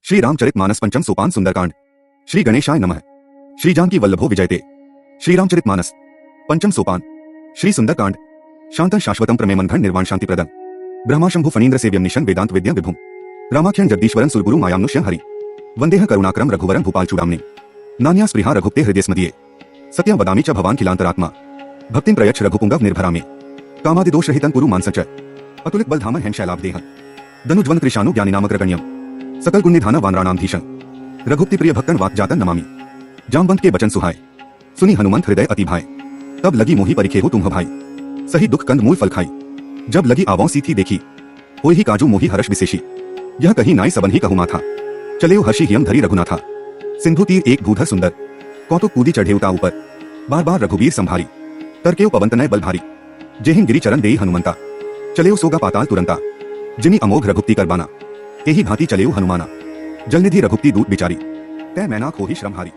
श्री रामचरितमानस पंचम सोपान सुंदरकांड। श्री गणेशाय नमः। श्री जानकी वल्लभो विजयते। श्री रामचरितमानस पंचम सोपान। श्री सुंदरकांड। शांतं शाश्वतं प्रमेमनघन निर्वाण शांति प्रदं ब्रह्माशंभु फणीन्द्र सेव्यं निशं वेदांत विद्यं विभुं रामाख्यं जगदीश्वरं सुरगुरु मायामनुष्यं हरि वंदेह करुणाकरं रघुवरं भूपाल चूडामणिं नान्या स्पृहा रघुप्ते हृदयस्मदीये सत्यं वदामि च भवान्खिलान्तरात्मा भक्तिं प्रयच्छ रघुपुंगव निर्भरा मे कामादिदोषरहितं कुरु मानसञ्च अतुलित बलधामं हेम शैलाब्देहं धनुज्वन् कृशानु ज्ञानिनामग्रगण्यं सकल गुणनिधान वानराणामधीशं रघुप्ति प्रिय भक्तन वाक्जातन नमामि। जामवंत के बचन सुहाय सुनी हनुमंत हृदय अति भाई तब लगी मोही परिखेहु तुम भाई सही दुख कंद मूल फल खाई जब लगी आवों सी थी देखी होई ही काजू मोही हर्ष विशेषी यह कही नाई सबन ही कहु माथा चले हर्षि हियम धरी रघुनाथा सिंधु तीर एक भूधर सुंदर कौतुक कूदी चढ़ेउता ऊपर बार बार रघुबीर संभारी तरकेउ पवंतनय बल भारी जेहिं गिरी चरण देई हनुमंता चलेउ सोगा पाताल तुरंता जिनी अमोघ रघुप्ति कर बाना एही भांति चलेउ हनुमाना जलनिधि रघुप्ति दूत बिचारी तय मैना खोही श्रम हारी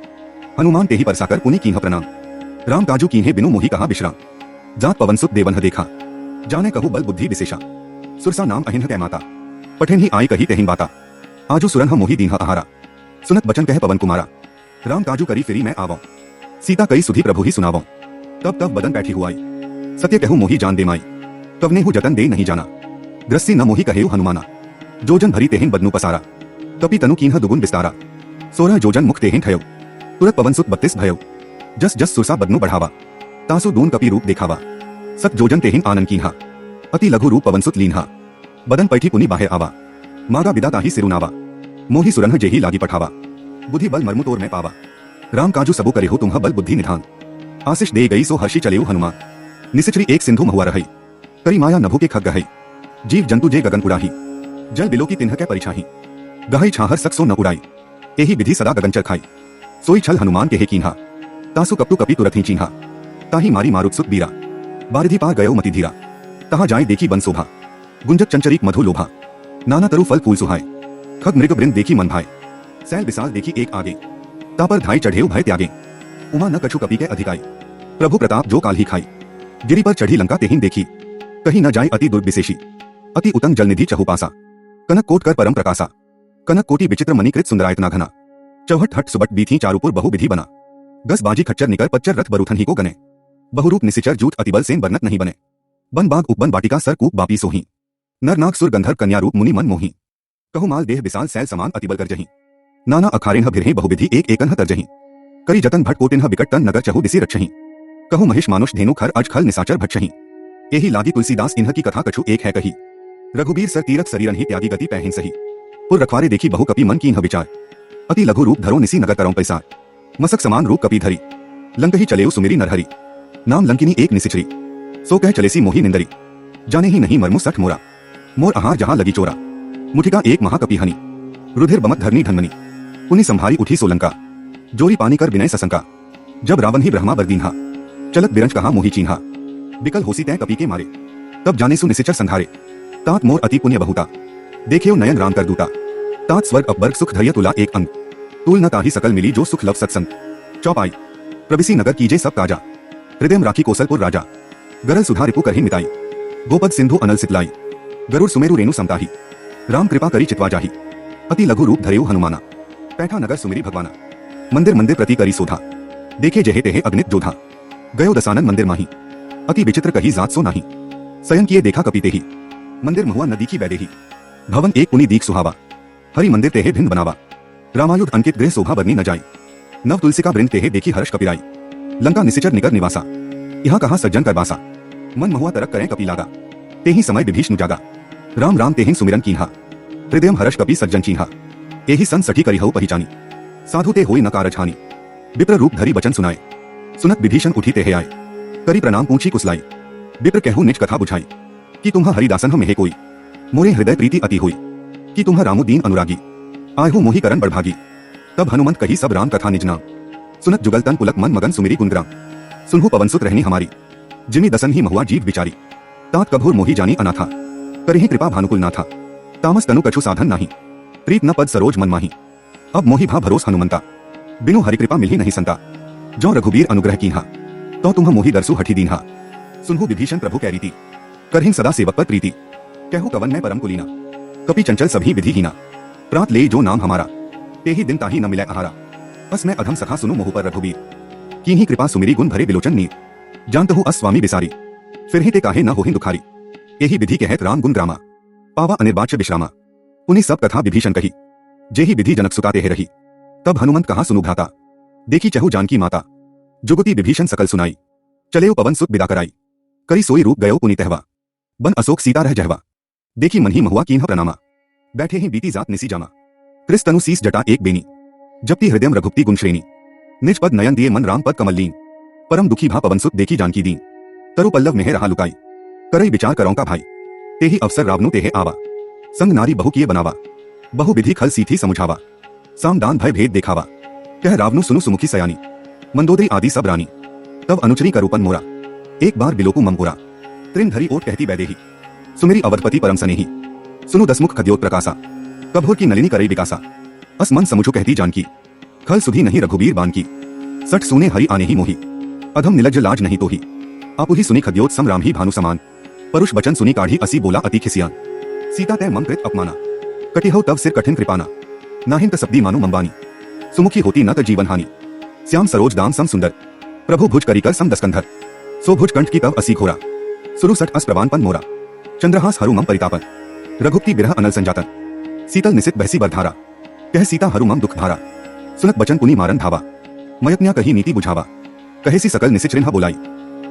हनुमान तेही परसाकर पुनि कीन्ह प्रणाम राम काजू कीन्हे बिनु मोही कहा विश्राम जात पवन सुत देवन्ह देखा जाने कहु बल बुद्धि विशेषा सुरसा नाम अहिन्ह कै माता पठेन ही आई कही तेहिं बाता आजू सुरन्ह मोही दीन्ह आहारा सुनत बचन कह पवन कुमारा राम काजू करी फिरी मैं आवों सीता कई सुधी प्रभु ही सुनावों तब तब बदन बैठी हुआई सत्य कहू मोही जान दे माई कवने हु जतन दे नहीं जाना दृष्टि न मोही कहेउ हनुमाना जोजन भरी तेहिं बदनु पसारा कपि तनु कीन्ह दुगुन विस्तारा 16 जोजन मुख तेहिं थयो तुरत पवन सुत 32 भयो जस जस सुरसा बदनु बढ़ावा तासु दून कपि रूप देखावा सत जोजन तेहिं आनन कीन्हा अति लघु रूप पवन सुत लीन्हा बदन पैठी पुनि बाहे आवा मागा बिदा ताही सिरुनावा मोही सुरन्ह जेही लागी पठावा बुद्धि बल मर्मु तोर में पावा राम काजू सबु करे हो तुम्ह बल बुद्धि निधान आशीष दे गई सो हर्षि चलेउ हनुमान निसिचरी एक सिंधु महुआ रही करी माया नभु के खग गहई जीव जंतु जे गगन उड़ाही जल बिलो की तिन्ह कै परिछाही गहई छाहर सकसो न उड़ाई एही विधि सदा गगन चर खाई सोई छल हनुमान के हे कीन्हा तासु कपटु कपि तुरत ही चीन्हा ताही मारी मारुत सुत बीरा बारिधि पार गयो मति धीरा तहाँ जाय देखी बन शोभा गुंजक चंचरीक मधु लोभा नाना तरु फल फूल सुहाय खग मृग वृंद देखी मन भाई सैल विशाल देखी एक आगे तापर धाई चढ़ेउ भय त्यागे उमा न कछु कपि के अधिकाई प्रभु प्रताप जो काल ही खाई गिरि पर चढ़ी लंका तेहिं देखी कहीं न जाय अति दुर्विशेषी अति उतंग जलनिधि चहुपासा कनक कोट कर परम प्रकाशा कनक कोटि विचित्र मणिकृत सुंदरायतना घना चौहट हट सुबट बीथी चारुपुर बहु विधि बना गस बाजी खच्चर निकर पच्चर रथ बरूथन ही को गने बहुरूप निसिचर जूट अतिबल सेन बरनत नहीं बने बन बाग उपबन बाटिका सर कूप बापी सोही नर नाग सुर गंधर्व कन्या रूप मुनि मन मोही कहु माल देह विशाल सैल समान अतिबल कर जही नाना अखारिन्ह भिरहि बहुविधि एक एकन्ह तरजही करी जतन भट कोटिन्ह विकट तन नगर चहु दिसी रक्षही कहु महिष मानुष धेनु खर अज खल निसाचर भक्षही एही लागी तुलसीदास इन्ह की कथा कछु एक है कही रघुबीर सर तीरथ सरीरन ही त्यागी गति पैहिन सही पुर रखवारे देखी बहु कपि मन कीन्ह विचार अति लघु रूप धरो निसी नगर करौं पैसार मसक समान रूप कपि धरी लंकही चलेउ सुमिरी नरहरि नाम लंकिनी एक निसिचरी सो कह चलेसी मोही निंदरी जाने ही नहीं मरमु सठ मोरा मोर आहार जहां लगी चोरा मुठिका एक महाकपि हनी रुधिर बमत धरनी धनमनी पुनि संभारी उठी सोलंका जोरी पानी कर विनय ससंका जब रावण ही ब्रह्मा बरदीन्हा चलत बिरंच कहा मोही चीन्हा बिकल होसी तय कपि के मारे तब जाने सु निसिचर संधारे तात मोर अति पुण्य बहुता देखेउ नयन राम कर दूता तात स्वर्ग अपवर्ग सुख धैर्य तुला एक अंग तूल न ताही सकल मिली जो सुख लव सत्संग चौपाई प्रविसी नगर कीजे सब काजा हृदय राखी कौशलपुर राजा गरल सुधा रिपु करहि मिताई गोपद सिंधु अनल सितलाई गरुड़ सुमेरु रेणु समताही राम कृपा करी चितवा जाही अति लघु रूप धरेउ हनुमाना पैठा नगर सुमिरी भगवाना मंदिर मंदिर प्रति करी सोधा देखे जहे तेहे अग्नित जोधा गयो दसानन मंदिर माही अति विचित्र कही जात सो नाही सयन किए देखा कपि तेही मंदिर महुआ नदी की बैदेही भवन एक पुनि दीक सुहावा हरि मंदिर तेहे भिन्न बनावा रामायुध अंकित गृह शोभा बरनी न जाई नव तुलसिका वृंद तेहे देखी हर्ष कपिराई लंका निसिचर निकर निवासा यहाँ कहा सज्जन कर बासा मन महुआ तरक करें कपि लागा तेही समय विभीषण जागा राम राम तेहिं सुमिरन कीन्हा हृदय हर्ष कपि सज्जन चीन्हा एही सन सठी करी हऊ पहिचानी साधु ते होई न कारज हानि विप्र रूप धरी बचन सुनाए सुनत विभीषण उठी तेहे आए करी प्रणाम पूछी कुसलाई विप्र कहू निज कथा बुझाई कि तुम्ह हरिदासन मेहे कोई मोरे हृदय प्रीति अति हुई कि तुम्ह रामुदीन अनुरागी आयहु मोही करन बड़भागी तब हनुमंत कही सब राम कथा निज नाम सुनत जुगल तन पुलक मन मगन सुमिरी गुणग्राम सुनहु पवन सुत रहनी हमारी जिमी दसन ही महुआ जीव विचारी तात कभोर मोही जानी अनाथा करहि कृपा भानुकुल नाथा तामस तनु कछु साधन नाही प्रीत न पद सरोज मन माही अब मोही भा भरोस हनुमंता बिनु हरि कृपा मिलही नहीं संता जो रघुबीर अनुग्रह कीन्हा तो तुम्ह मोही दरसु हठी दीन्हा सुनहु विभीषण प्रभु कह रीति करहिं सदा सेवक पर प्रीति कहु कवन मैं परम कुलीना कपि चंचल सभी विधि हीना प्रात ले जो नाम हमारा ते ही दिन ताही न मिलै आहारा। अस मैं अधम सखा सुनु मोह पर रघुबीर। की ही कृपा सुमिरी गुण भरे बिलोचन नीर। जानत हूँ अस स्वामी बिसारी, फिर ही ते काहे न होहि दुखारी। यही विधि कहत राम गुण ग्रामा, पावा अनिर्वाच्य विश्रामा। उन्हीं सब कथा विभीषण कही, जेहि विधि जनक सुता तेह रही। तब हनुमंत कहा सुनु भ्राता, देखी चहु जानकी माता। जुगुति विभीषण सकल सुनाई, चले पवन सुत बिदा कराई। करी सोई रूप गयो पुनि तहवा, बन अशोक सीता रह जहवा। देखी मन ही महुआ कीन्ह प्रणामा, बैठे ही बीती जात निसी जामा। कृस तनु सीस जटा एक बेनी, जपती हृदय रघुपति गुण श्रेणी। निज पद नयन दिए मन राम पद कमल लीन, परम दुखी भा पवन सुत देखी जानकी दीन। तरु पल्लव में रहा लुकाई, करई विचार करौं का भाई। तेहि अवसर रावनु तेहे आवा, संग नारी बहु किए बनावा। बहु विधि खल सीथी समुझावा, साम दान भय भेद देखावा। कह रावनु सुनु सुमुखी सयानी, मंदोदरी आदि सब रानी। तब अनुचरी करूपन मोरा, एक बार बिलोकु ममपुरा। त्रिन धरी ओट कहती वैदेही, सुमेरी अवधपति परम सनेही। सुनु दसमुख खद्योत प्रकाशा, कभोर की नलिनी करई विकासा। अस मन समुझो कहती जानकी, खल सुधी नहीं रघुबीर बान की। सठ सुने हरि आने ही मोही, अधम निलज्ज लाज नहीं तोही। आपुही सुनी खद्योत सम राम ही भानु समान। परुष बचन सुनी काढ़ी असी बोला अति खिसियान। सीता तय मम कृत अपमाना, कटिहौ तब सिर कठिन कृपाना। नाहिन त सब्दी मानु मंबानी, सुमुखी होती न त जीवन हानि। श्याम सरोज दाम सम सुंदर, प्रभु भुज करिकर सम दस्कंधर। सो भुज कंठ की तब असी घोरा, सुरु सठ अस प्रवान पन मोरा। चंद्रहास हरु मम परितापन, रघुपति बिरह अनल संजातन। शीतल निसित बहसी बरधारा, कह सीता हरु मम दुख भारा। सुनत बचन पुनि मारन धावा, मयज्ञा कही नीति बुझावा। कहेसी सकल निसिच रिन्हा बोलाई,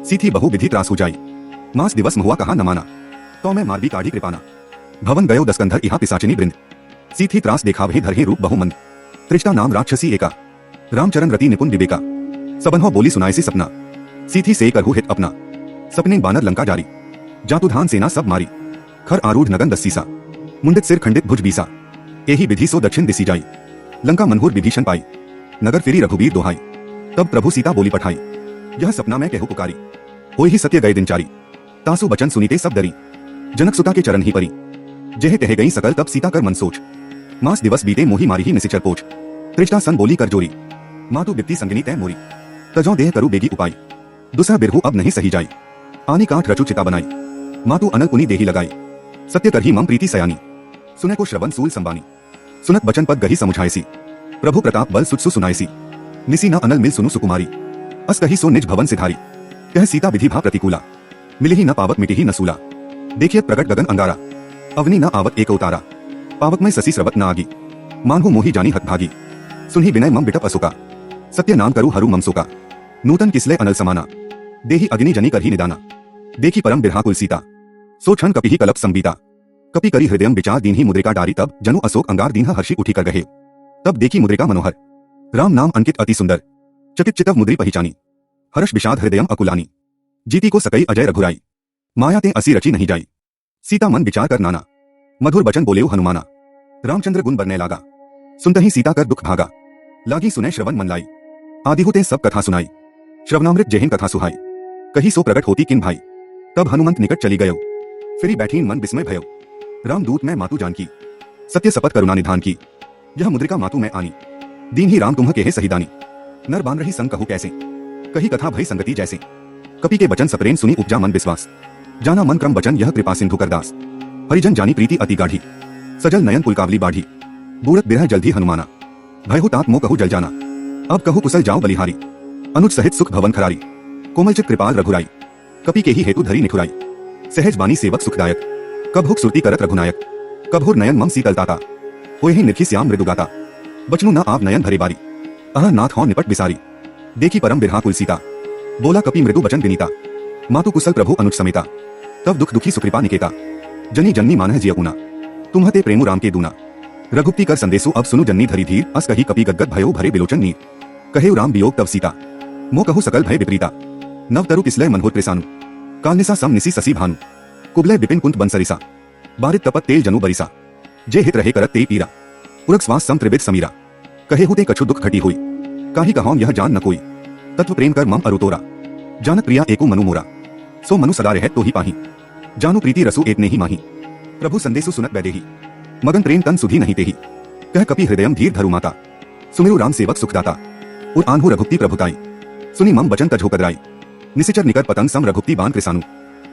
सीथी बहु विधि त्रास हो जाई। मास दिवस महुआ कहा न माना, तो मैं मारबी काढ़ी कृपाना। भवन गयो दस्कंधर इहा पिसाचिनी वृंद, सीथी त्रास देखावहि धरहि रूप बहुमंद। त्रिष्टा नाम राक्षसी एका, रामचरण रति निपुण विवेका। सबन्हो बोली सुनायसी सपना, सीथी से करहु हित अपना। सपने बानर लंका जारी, जातुधान सेना सब मारी। खर आरूढ़ नगन दस्सीसा, मुंडित सिर खंडित भुज बीसा। एही विधि सो दक्षिण दिसी जाई, लंका मनहूर विभीषण पाई। नगर फिरी रघुबीर दोहाई, तब प्रभु सीता बोली पठाई। यह सपना मैं कहु पुकारी, होय ही सत्य गए दिनचारी। तासु बचन सुनीते सब डरी, जनक सुता के चरण ही परी। जेह तह गई सकल तब सीता कर मन सोच, मास दिवस बीते मोही मारी ही निसिचर पोच। त्रिष्टा सन बोली कर जोरी, मातु बिप्ती संगनी तय मोरी। तजौ देह करु बेगी उपाय, दुसह बिरहु अब नहीं सही जाई। आनी काठ रचु चिता बनाई, मातु अनल पुनि देही लगाई। सत्य करही मम प्रीति सयानी, सुने को श्रवण सूल संबानी। सुनत बचन पद गही समुझायसी, प्रभु प्रताप बल सुचसु सुनायसी। निसी न अनल मिल सुनु सुकुमारी, अस कही सो निज भवन सिधारी। कह सीता विधि भा प्रतिकूला, मिलिहि न पावक मिटिहि न सूला। देखिए प्रगट गगन अंगारा, अवनी न आवत एक उतारा। पावक में ससी स्रवत न आगी, मानहु मोही जानी हतभागी। सुनहि विनय मम बिटप असुका, सत्य नाम करु हरु मम सोका। नूतन किसले अनल समाना, देहि अग्नि जनि करहि निदाना। देखी परम बिरहाकुल सीता, सो क्षण कपिहि कलप संबीता। कपि करी हृदयम विचार दीन्हि मुद्रिका डारी। तब जनु अशोक अंगार दीन्हा हर्षि उठी कर गहे। तब देखी मुद्रिका मनोहर, राम नाम अंकित अति सुंदर। चकित चितव मुद्री पहिचानी, हर्ष विषाद हृदयम अकुलानी। जीती को सकई अजय रघुराई, माया ते असी रची नहीं जाई। सीता मन विचार कर नाना, मधुर बचन बोलेउ हनुमाना। रामचंद्र गुण बरने लागा, सुनतहि सीता कर दुख भागा। लागी सुने श्रवण मन लाई, आदिहु ते सब कथा सुनाई। श्रवणामृत जेहिन कथा सुहाई, कही सो प्रगट होती किन भाई। तब हनुमंत निकट चली गयो, फिरी बैठीन मन विस्मय भयो। राम दूत मैं मातु जानकी, सत्य सपत करुणा निधान की। यह मुद्रिका मातु मैं आनी, दीन ही राम तुम्ह केहे सही दानी। नर बान रही संग कहु कैसे, कही कथा भई संगति जैसे। कपि के बचन सप्रेम सुनी उपजा मन विश्वास। जाना मन क्रम बचन यह कृपा सिंधु करदास। हरिजन जानी प्रीति अति गाढ़ी, सजल नयन पुलकावली बाढ़ी। बूढ़त बिरह जल्दी हनुमाना, भय हो तात मो कहु जल जाना। अब कहु कुशल जाओ बलिहारी, अनुज सहित सुख भवन खरारी। कोमलचित कृपाल रघुराई, कपि के ही हेतु धरी निठुराई। सहज बानी सेवक सुखदायक, कब हुक सुरती करत रघुनायक। कभोर नयन मम शीतलताता, होय ही निरखी श्याम मृदु गाता। बचनु न आप नयन भरे बारी, अह नाथ हो निपट बिसारी। देखी परम बिरहाकुल सीता, बोला कपि मृदु बचन विनीता। मातु कुशल प्रभु अनुज समेता, तब दुख दुखी सुकृपा निकेता। जनी जन्नी मानह जियपुना, तुम्हते प्रेमु राम के दूना। रघुपति कर संदेशु अब सुनु जन्नी धरी धीर। अस कही कपि गदगद भयो भरे बिलोचन नीर। कहेउ राम वियोग तब सीता, मो कहु सकल भय विपरीता। नव तरु किसलय मनहोत त्रिसानु, कालनिसा सम निसी ससी भानु। कुबलय बिपिन कुंत बंसरिसा, बारित तपत तेल जनु बरिसा। जे हित रहे करत ते पीरा, पुरख श्वास सम त्रिविध समीरा। कहेहु ते कछु दुख घटी हुई, काहि कहौं यह जान न कोई। तत्व प्रेम कर मम अरुतोरा, जानत प्रिया एको मनु मोरा। सो मनु सदा रहत तो ही पाही, जानु प्रीति रसु एतने ही माही। प्रभु संदेशु सुनत वैदेही, मगन प्रेम तन सुधी नहीं तेही। कह कपि हृदयम धीर धरु माता, सुमिरु राम सेवक सुखदाता। उर आन्हु रघुपति प्रभुताई, सुनी मम बचन तजो कदराई। निसिचर निकर पतंग सम रघुपति बान कृसानु।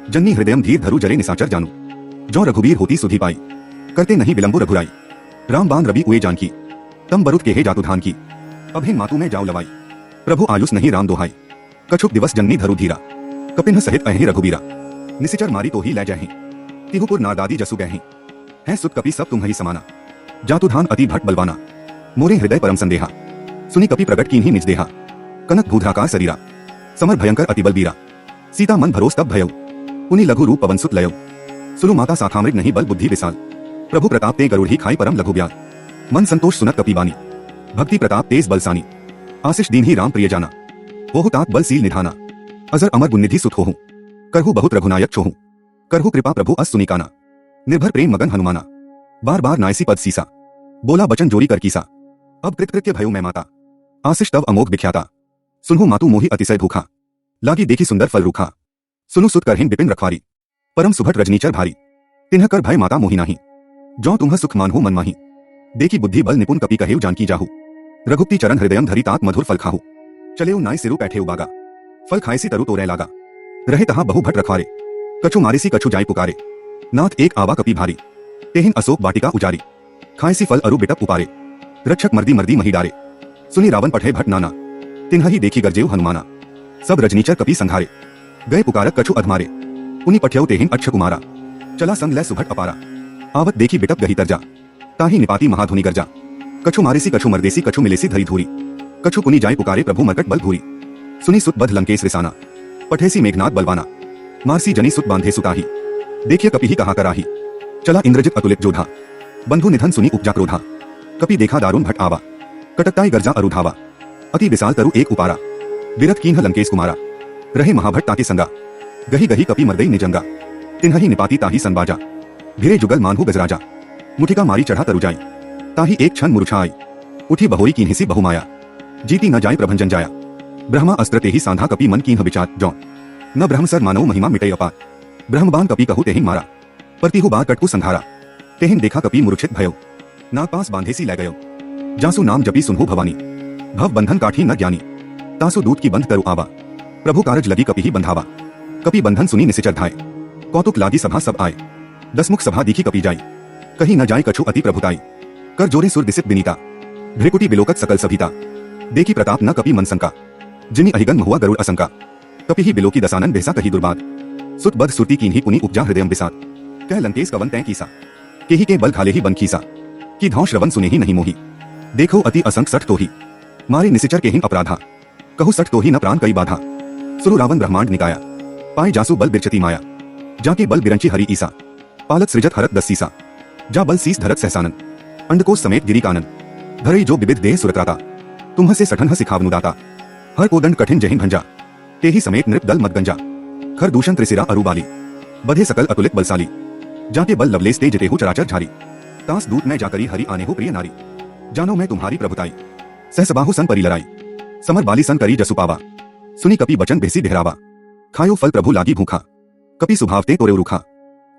जन्नी हृदयम धीर धरु जरे निसाचर जानू। जो रघुबीर होती सुधी पाई, करते नहीं विलंबु रघुराई। राम बान रवि उए जानकी, तम बरुत के हे जातु धान की अभिन मातु में जाओ लवाई। प्रभु आयुष नहीं राम दोहाई। कछुक दिवस जननी धरु धीरा कपिन सहित अहि रघुबीरा। निसिचर मारी तो ही ले जाहि तिहुपुर नारदादी जसु गहि। हैं सुत कपि सब तुम ही समाना जातु धान अति भट्ट बलवाना। मोरे हृदय परम संदेहा सुनी कपि प्रगट कीन्ही निज देहा। कनक भूधराकार शरीरा समर भयंकर अति बलबीरा। सीता मन भरोस तब भयउ पुनि लघु रूप पवन सुत लयउ। सुनु माता साखामृग नहीं बल बुद्धि विशाल। प्रभु प्रताप ते गरुड़ ही खाई परम लघु ब्याल। मन संतोष सुनत कपि बानी भक्ति प्रताप तेज बलसानी। आशीष दीन ही राम प्रिय जाना ओहु तात बल सील निधाना। अजर अमर गुणनिधि सुत होहु करहु बहुत रघुनायक छोहु। करहु कृपा प्रभु अस सुनिकाना निर्भर प्रेम मगन हनुमाना। बार बार नायसी पद सीसा बोला बचन जोरी कर कीसा। अब कृतकृत्य भयो मैं माता आशीष तव अमोघ विख्याता। सुनहु मातु मोहि अतिशय भूखा लागी देखी सुंदर फल रूखा। सुनु सुत करहिन बिपिन रखवारी परम सुभट रजनीचर भारी। तिन्ह कर भय माता मोहि नाही जो तुम्ह सुख मानहु मन माही। देखी बुद्धि बल निपुण कपि कहेउ जानकी जाहु। रघुपति चरण हृदयम धरि तात मधुर फल खाहु। चलेउ नाय सिरु पैठे उबागा फल खाएसी तरु तोरे लागा। रहे तहा बहु भट रखवारे कछु मारेसी कछु जाय पुकारे। नाथ एक आवा कपि भारी तेहिन अशोक वाटिका उजारी। खाएसी फल अरु बिटप उपारे रक्षक मर्दी मर्दी मही डारे। सुनी रावण पठे भट नाना तिन्ह ही देखी गरजेउ हनुमाना। सब रजनीचर कपि संघारे गए पुकारक कछु अधमारे। उनी पठ्यउ तेहिन अक्ष कुमारा चला संग लै सुभट अपारा। आवत देखी बिटप गही तरजा ताही निपाती महाधुनि गरजा। कछु मारेसी कछु मर्देसी कछु मिलेसी धरी धूरी। कछु पुनि जाय पुकारे प्रभु मरकट बल धूरी। सुनी सुत बध लंकेश रिसाना पठेसी मेघनाथ बलवाना। मारसी जनी सुत बांधे सुताही देखिए कपि ही कहा कराही। चला इंद्रजित अतुलित जोधा बंधु निधन सुनी उपजा क्रोधा। कपि देखा दारुण भट आवा कटकताई गर्जा अरुधावा। अति विशाल तरु एक उपारा विरत कीन्ह लंकेश कुमारा। रहे महाभट ताके संगा गही गही कपि मर्दई निजंगा। तिन्ह निपाती ताही सनबाजा भिरे जुगल मानहु गजराजा। मुठिका मारी चढ़ा तरु जाई ताही एक क्षण मुरुछा आई। उठी बहोरी कीन्हिसी बहुमाया जीती न जाय प्रभंजन जाया। ब्रह्मा अस्त्र तेहि सांधा कपि मन कीन्ह विचार जौन। न ब्रह्म सर मानव महिमा मिटै अपार। ब्रह्मबान कपि कहु तेहिन मारा परतिहु बार कटकु संधारा। तेहिन देखा कपि मूर्छित भयउ नाग पास बांधेसी लै गयो। जासु नाम जपी सुनहु भवानी भव बंधन काठी न ज्ञानी। तासु दूत की बंध तरु आवा प्रभु कारज लगी कपि ही बंधावा। कपि बंधन सुनी निसिचर धाय कौतुक लागी सभा सब आए। दसमुख सभा दिखी कपि जाई कहीं न जाय कछु अति प्रभुताई। कर जोरे सुर दिसित बिनीता भ्रिकुटी बिलोकत सकल सभीता। देखी प्रताप न कपि मन संका जिनि अहिगन महुआ गरुड़ असंका। कपि ही बिलोकी दसानन बेसा कही दुर्बाद सुत बद सुरती कीन्ही पुनि उपजा हृदयम बिसात। कह लंकेश कवन तै कीसा केही के बल खाले ही बन खीसा। की धौ श्रवण सुने ही नहीं मोही देखो अति असंख सठ तोही। मारे निसिचर केहिन अपराधा कहु सठ तोही न प्राण कई बाधा। सुरु रावण ब्रह्मांड निकाया पाए जासु बल बिरचती माया। जाके बल बिरंची हरि ईसा पालत सृजत हरत दसीसा। जा बल सीस धरत सहसानन अंडकोश समेत गिरी कानन। धरई जो विविध देह सुरत्राता तुम्ह से सठन सिखावनु दाता। हर को दंड कठिन जहिन भंजा तेही समेत नृप दल मत गंजा। खर दूषण त्रिसिरा अरुबाली बधे सकल अतुलित बलशाली। जाके बल लवलेस ते जितेहु चराचर झारी। तास दूत मैं जाकरी हरि आने हो प्रिय नारी। जानो मैं तुम्हारी प्रभुताई सहसबाहु सन परी लड़ाई। समर बाली सन करी जसु पावा सुनी कपि बचन बेसी देहरावा। खायो फल प्रभु लागी भूखा कपि सुभावते तोरे रूखा।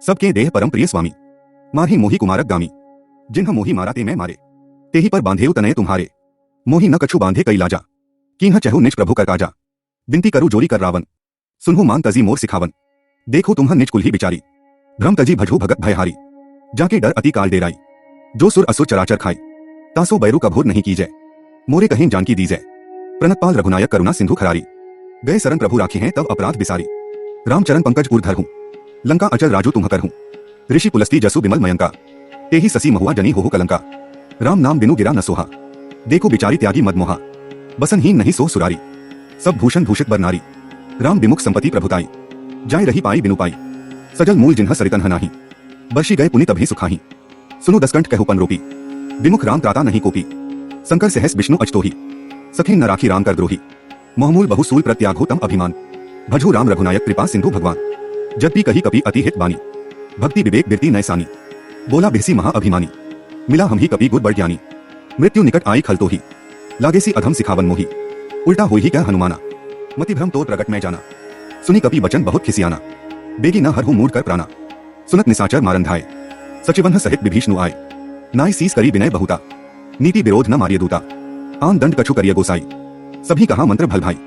सबके देह परम प्रिय स्वामी मारही मोहि कुमारक गामी। जिन्ह मोहि मारा ते मैं मारे तेही पर बांधेउ तनय तुम्हारे। मोहि न कछु बांधे कई लाजा कीन्ह चहु निज प्रभु कर काजा। विनती करु जोरी कर रावण सुनहु मान तजी मोर सिखावन। देखो तुम्ह निज कुल ही बिचारी भ्रम तजी भजहु भगत भयहारी। जाके डर अति काल डेराई जो सुर असुर चराचर खाई। तासो बैरु कभोर नहीं कीजय मोरे कहीं जानकी दीजय। प्रणतपाल रघुनायक करुणा सिंधु खरारी गए शरण प्रभु राखे हैं तब अपराध बिसारी। रामचरण पंकज उर धर हूँ लंका अचल राजू तुम्ह कर हूँ। ऋषि पुलस्ती जसु बिमल मयंका तेही ससी महुआ जनी होहु कलंका। राम नाम बिनु गिरा न सोहा देखो बिचारी त्यागी मद मोहा। बसनहीन नहीं सो सुरारी सब भूषण भूषित बर नारी। राम विमुख संपत्ति प्रभुताई जाय रही पाई बिनु पाई। सजल मूल जिन्ह सरितन नाही बर्षि गए पुनि तभी सुखाही। सुनु दसकंठ कहु पन रोपी विमुख राम त्राता नहीं कोपी। शंकर सहस विष्णु अचतोही सखीन न राखी राम कर द्रोही। मोहमूल बहुसूल प्रत्याघो तम अभिमान भजहु राम रघुनायक कृपा सिंधु भगवान। जब कही कपि अति हित बानी भक्ति विवेक बिरती नैसानी। बोला बिहसी महा अभिमानी मिला हम ही कपि गुर बड़ ज्ञानी। मृत्यु निकट आई खल तो ही लागेसी अधम सिखावन मोही। उल्टा हुई ही क्या हनुमाना मति भ्रम तोर प्रगट में जाना। सुनी कपि वचन बहुत खिसियाना बेगी न हरहु मूड कर प्राणा। सुनत निसाचर मारन धाय सचिवन्ह सहित विभीषणु आय। नाय सीस करी विनय बहुता नीति विरोध न मारिय दूता। आन दंड कछु करिय गोसाई सभी कहा मंत्र भल भाई।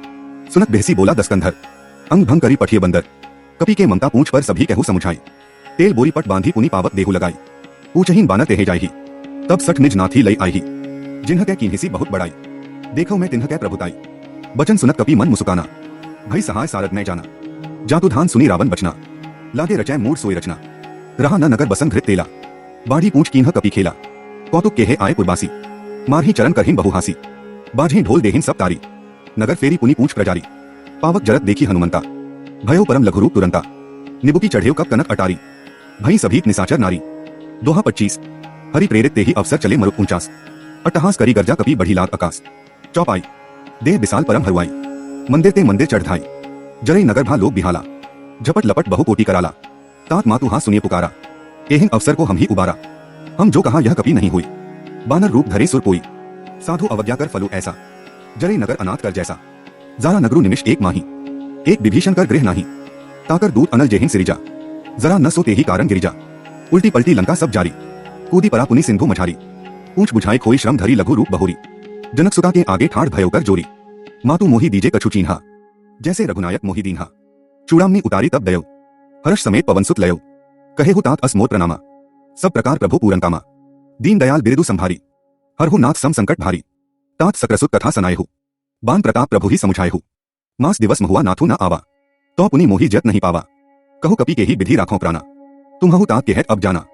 सुनत बेहसी बोला दस्कंधर अंग भंग करी पठिय बंदर। कपि के ममता पूंछ पर सभी कहु समुझाई। तेल बोरी पट बांधी पुनि पावत देहु लगाई। पूछहीन बाना तेहे जाही तब सठ निज नाथी लई आही। जिन्ह कै कीन्हिसी बहुत बड़ाई, देखो मैं तिन्ह कै प्रभुताई। बचन सुनत कपि मन मुसुकाना, भई सहाय सारद मैं जाना। जातु धान सुनी रावण बचना, लागे रचय मूड सोई रचना। रहा न नगर बसन घृत तेला, बाढ़ी पूछ कीन्ह कपि खेला। कौतुक केहे आए पुरबासी, मारही चरण करहिन बहु हासी। बाझें ढोल देहिन सब तारी, नगर फेरी पुनि पूछ प्रजारी। पावक जरत देखी हनुमंता, भयो परम लघुरूप तुरंता। निबुकी चढ़ेव कब कनक अटारी, भई सभीक निसाचर नारी। दोहा 25। हरि प्रेरित तेहि अवसर चले मरुत 49। अट्टहास करी गर्जा कपि बढ़ी लाग आकाश। चौपाई। देह विशाल परम हरुआई, मंदिर ते मंदिर चढ़धाई। जरई नगर भा लोग बिहाला, झपट लपट बहु कोटि कराला। तात मातु हाँ सुनिए पुकारा, एहिन अवसर को हम ही उबारा। हम जो कहा यह कभी नहीं हुई, बानर रूप धरे सुर पोई। साधु अवज्ञा कर फलो ऐसा, जरई नगर अनाथ कर जैसा। जारा नगरु निमिष एक माही, एक विभीषण कर गृह नाही। ताकर दूत अनल जेहिन सिरिजा, जरा न सो तेहि कारण गिरिजा। उल्टी पलटी लंका सब जारी, कूदी परा पुनि सिंधु मझारी। पूछ बुझाई खोई श्रम धरी लघु रूप बहुरी, जनक सुता के आगे ठाड़ भयो कर जोरी। मातु मोहि दीजे कछु चीन्हा, जैसे रघुनायक मोहि दीन्हा। चूड़ामणि उतारी तब दयो, हर्ष समेत पवन सुत लयो। कहे हु तात असमोर प्रणामा, सब प्रकार प्रभु पूरन कामा। दीन दयाल बिरदु संभारी, हरहु नाथ सम संकट भारी। तात सक्रसुत कथा सनायहु, बान प्रताप प्रभु ही समुझायहु। मास दिवस महुआ नाथु न आवा, तो पुनि मोहि जत नहीं पावा। कहु कपि के ही विधि राखो प्राणा, तुम्हु तात के है अब जाना।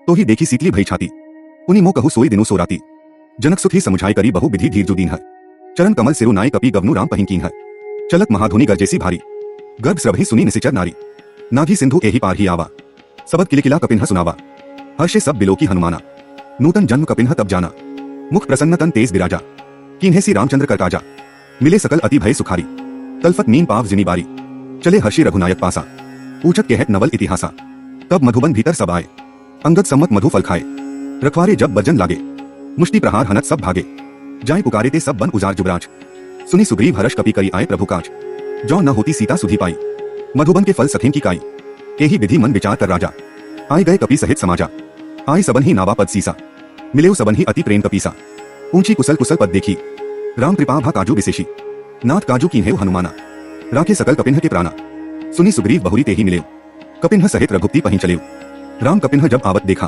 तो ही देखी सीतली भई छाती, पुनि मो कहु सोई दिनु सोराती। जनक सुत ही समुझाई करी बहु विधि धीरजु दीन है। चरण कमल सिरु नाई कपि गवनु राम पहिन कीन है। चलत महाधुनि गरजेसी भारी, गर्भ स्रभि सुनी निसिचर नारी। नाभि सिंधु एहि पार ही आवा, सबद किलकिला कपिन्ह सुनावा। हर्षे सब बिलोकी हनुमाना, नूतन जन्म कपिन्ह तब जाना। मुख प्रसन्न तन तेज विराजा, कीन्हेसी रामचंद्र कर काजा। मिले सकल अति भय सुखारी, तलफत मीन पाव जिनी बारी। चले हर्षि रघुनायक पासा, पूछत कहत नवल इतिहासा। तब मधुबन भीतर सब आए, अंगद सम्मत मधु फल खाए। रखवारे जब बजन लागे, मुष्टि प्रहार हनत सब भागे। जाय पुकारे ते सब बन उजार जुबराज, सुनी सुग्रीव हर्ष कपि करी आए प्रभु काज। जो न होती सीता सुधी पाई, मधुबन के फल सखेन की काई। एहि विधि मन विचार कर राजा, आए गए कपि सहित समाजा। आए सबन ही नावा पद सीसा, मिलेउ सबन ही अति प्रेम कपीसा। ऊंची कुशल कुशल पद देखी, राम कृपा भा काजू विशेषी। नाथ काजू कीन्हेउ हनुमाना, राखे सकल कपिन्ह के प्राणा। सुनी सुग्रीव बहुरी तेहि मिलेउ, कपिन्ह सहित रघुपति पहीं चलेउ। राम कपिन्ह जब आवत देखा,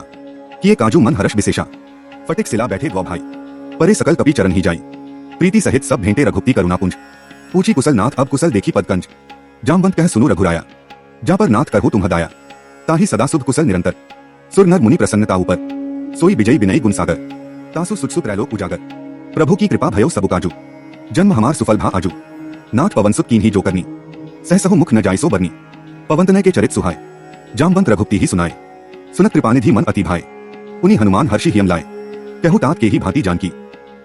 किए काजू मन हर्ष विशेषा। फटिक सिला बैठे द्वौ भाई, परे सकल कपि चरण ही जाई। प्रीति सहित सब भेंटे रघुपति करुणा पुंज। पूछी कुशल नाथ अब कुशल देखी पदकंज। जामवंत कह सुनु रघुराया, जा पर नाथ करहु तुम्ह दाया। ताहि सदा शुभ कुशल निरंतर, सुर नर मुनि प्रसन्नता ऊपर। सोई विजयी विनयी गुण सागर, तासु सुख सुख त्रैलोक उजागर। प्रभु की कृपा भयो सबु काजू, जन्म हमार सुफल भा आजू। नाथ पवन सुत कीन्ही जो करनी, सहसहु मुख न जाय सो बरनी। पवन तनय के चरित सुहाय, जामवंत रघुपति ही सुनाए। सुनत कृपानिधि मन अति भाए, पुनि हनुमान हर्षि हियम लाए। कहु तात के ही भांति जानकी,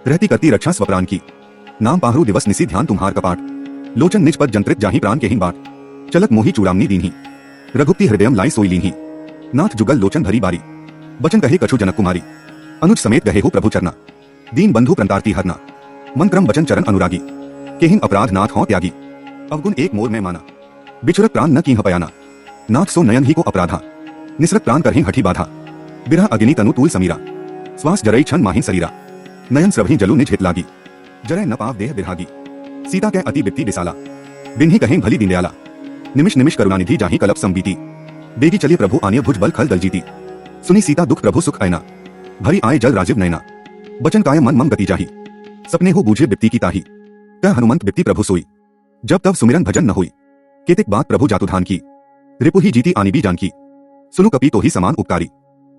रहती करती रक्षा स्वप्राण की। नाम पाहरु दिवस निसी ध्यान तुम्हार कपाट, लोचन निज पद जंत्रित जाहि प्राण के हिन बाट। चलत मोहि चूड़ामणि दीन्ही, रघुपति हृदयम लाई सोई लीन्ही। नाथ जुगल लोचन भरी बारी, बचन कहे कछु जनक कुमारी। अनुज समेत गहे हो प्रभु चरना, दीन बंधु प्रणतारती हरना। मन क्रम वचन चरण अनुरागी, केहिन अपराध नाथ हों त्यागी। अवगुण एक मोर में माना, बिछुरत प्राण न कीन्ह पयाना। नाथ सो नयन ही को अपराधा, निसरत प्राण करहिं हठी बाधा। बिरह अग्नि तनु तूल समीरा, श्वास जरई छन माहिन शरीरा। नयन स्रभि जलु निज हित लागी, जरय न पाव देह बिरहागी। सीता कै अति बिप्ति बिसाला, बिन्ही कहें भली दीन दयाला। निमिष निमिष करुणानिधि जाहि कलप संबीती, बेगी चलिए प्रभु आनिय भुज बल खल दल जीती। सुनी सीता दुख प्रभु सुख ऐना, भरी आए जल राजीव नैना। बचन काय मन मम गति जाही, सपने हो बूझे बिप्ति की ताही। कह हनुमंत बिप्ति प्रभु सोई, जब तब सुमिरन भजन न होई। केतिक बात प्रभु जातु धान की, रिपु ही जीती आनी भी जानकी। सुनु कपि तो ही समान उपकारी,